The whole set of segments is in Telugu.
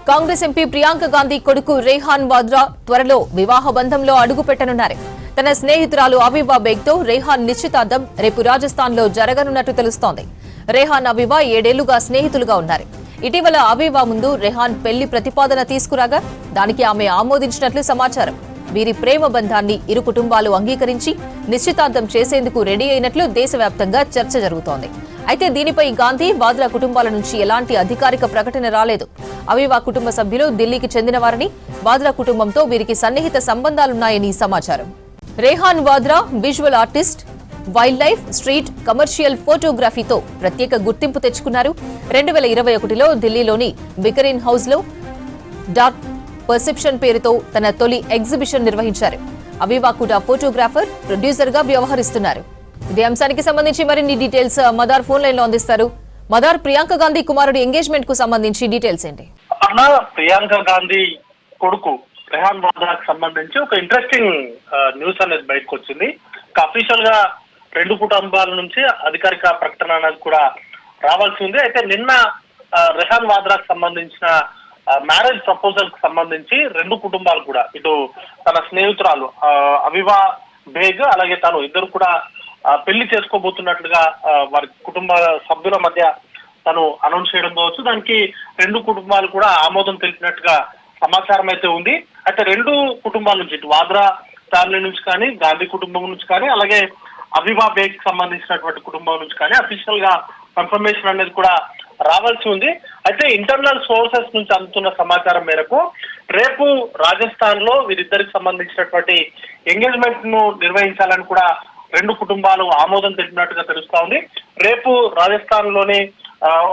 కాంగ్రెస్ ఎంపీ ప్రియాంక గాంధీ కొడుకు రేహాన్ వాద్రా త్వరలో వివాహ బంధంలో అడుగు పెట్టనున్నారు. తన స్నేహితురాలు అవివా బేగ్తో రేహాన్ నిశ్చితార్థం రేపు రాజస్థాన్లో జరగనున్నట్టు తెలుస్తోంది. రేహాన్ అవివా 7 ఏళ్లుగా స్నేహితులుగా ఉన్నారు. ఇటీవల అవివా ముందు రేహాన్ పెళ్లి ప్రతిపాదన తీసుకురాగా దానికి ఆమె ఆమోదించినట్లు సమాచారం. వీరి ప్రేమ బంధాన్ని ఇరు కుటుంబాలు అంగీకరించి నిశ్చితార్థం చేసేందుకు రెడీ అయినట్లు దేశవ్యాప్తంగా చర్చ జరుగుతోంది. అయితే దీనిపై గాంధీ, వాద్రా కుటుంబాల నుంచి ఎలాంటి అధికారిక ప్రకటన రాలేదు. అవివా కుటుంబ సభ్యులు ఢిల్లీకి చెందినవారని, వాద్రా కుటుంబంతో వీరికి సన్నిహిత సంబంధాలున్నాయని సమాచారం. Rehan Vadra visual artist, wildlife, street, commercial ఫోటోగ్రఫీతో ప్రత్యేక గుర్తింపు తెచ్చుకున్నారు. 2021లో ఢిల్లీలోని బికరిన్ హౌస్ లో డార్క్ పర్సెప్షన్ పేరుతో తన తొలి ఎగ్జిబిషన్ నిర్వహించారు. అవివా కూడా ఫోటోగ్రాఫర్, ప్రొడ్యూసర్ గా వ్యవహరిస్తున్నారు. ఇదే అంశానికి సంబంధించి మరిన్ని డీటెయిల్స్ మదార్ ఫోన్ లైన్ లో అందిస్తారు. మదార్, ప్రియాంక గాంధీ కుమారుడి ఎంగేజ్మెంట్ కు సంబంధించి డీటెయిల్స్ ఏంటి? ప్రియాంక గాంధీ కొడుకు రేహాన్ వాద్రాకు సంబంధించి ఒక ఇంట్రెస్టింగ్ న్యూస్ అనేది బయటకు వచ్చింది. అఫీషియల్ గా 2 కుటుంబాల నుంచి అధికారిక ప్రకటన అనేది కూడా రావాల్సి ఉంది. అయితే నిన్న రేహాన్ వాద్రాకు సంబంధించిన మ్యారేజ్ ప్రపోజల్ కు సంబంధించి 2 కుటుంబాలు కూడా, ఇటు తన స్నేహితురాలు అవివా బేగ్, అలాగే తను ఇద్దరు కూడా పెళ్లి చేసుకోబోతున్నట్లుగా వారి కుటుంబ సభ్యుల మధ్య తను అనౌన్స్ చేయడం కావచ్చు. దానికి 2 కుటుంబాలు కూడా ఆమోదం తెలిపినట్టుగా సమాచారం అయితే ఉంది. అయితే 2 కుటుంబాల నుంచి, ఇటు వాద్రా ఫ్యామిలీ నుంచి కానీ, గాంధీ కుటుంబం నుంచి కానీ, అలాగే అవివా బేగ్ సంబంధించినటువంటి కుటుంబం నుంచి కానీ అఫీషియల్ గా కన్ఫర్మేషన్ అనేది కూడా రావాల్సి ఉంది. అయితే ఇంటర్నల్ సోర్సెస్ నుంచి అందుతున్న సమాచారం మేరకు రేపు రాజస్థాన్ లో వీరిద్దరికి సంబంధించినటువంటి ఎంగేజ్మెంట్ ను నిర్వహించాలని కూడా 2 కుటుంబాలు ఆమోదం తెలిపినట్టుగా తెలుస్తా ఉంది. రేపు రాజస్థాన్ లోని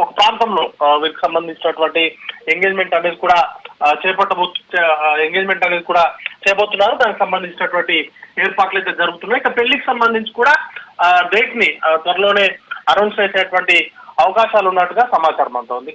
ఒక ప్రాంతంలో వీరికి సంబంధించినటువంటి ఎంగేజ్మెంట్ అనేది కూడా చేయబోతున్నారు. దానికి సంబంధించినటువంటి ఏర్పాట్లు అయితే జరుగుతున్నాయి. ఇక పెళ్లికి సంబంధించి కూడా డేట్ ని త్వరలోనే అనౌన్స్ చేసేటువంటి అవకాశాలు ఉన్నట్టుగా సమాచారం అంతా ఉంది.